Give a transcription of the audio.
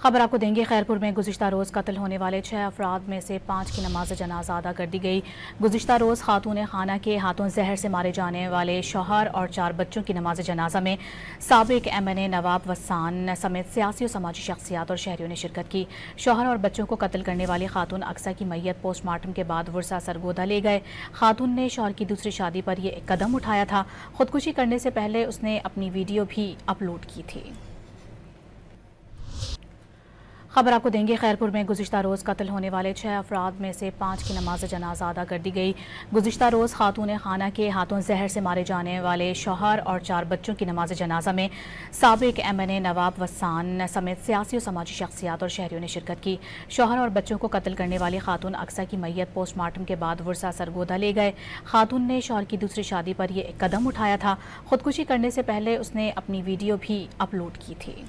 خبر آپ کو دیں گے خیرپور میں گزشتہ روز قتل ہونے والے 6 افراد میں سے 5 کی نماز جنازہ ادا کر دی گئی۔ گزشتہ روز خاتون خانہ کے ہاتھوں زہر سے مارے جانے والے شوہر اور 4 بچوں کی نماز جنازہ میں سابق MNA نواب وسان سمیت سیاسی و سماجی شخصیات اور شہریوں نے شرکت کی۔ شوہر اور بچوں کو قتل کرنے والی خاتون اقصی کی میت پوسٹ مارٹم کے بعد ورثہ سرگودا لے گئے۔ خاتون نے شوہر کی دوسری شادی پر یہ قدم اٹھایا تھا۔ خودکشی کرنے سے پہلے اس نے اپنی ویڈیو بھی اپلوڈ کی تھی۔ خبر آپ کو دیں گے خیرپور میں گزشتہ روز قتل ہونے والے 6 افراد میں سے 5 کی نماز جنازہ ادا کر دی گئی۔ گزشتہ روز خاتون خانہ کے ہاتھوں زہر سے مارے جانے والے شوہر اور 4 بچوں کی نماز جنازہ میں سابق MNA نواب وسان سمیت سیاسی و سماجی شخصیات اور شہریوں نے شرکت کی۔ شوہر اور بچوں کو قتل کرنے والی خاتون اقصی کی میت پوسٹ مارٹم کے بعد ورثہ سرگودا لے گئے۔ خاتون نے شوہر کی دوسری شادی پر یہ قدم اٹھایا تھا۔ خودکشی کرنے سے پہلے اس نے اپنی ویڈیو بھی اپلوڈ کی تھی۔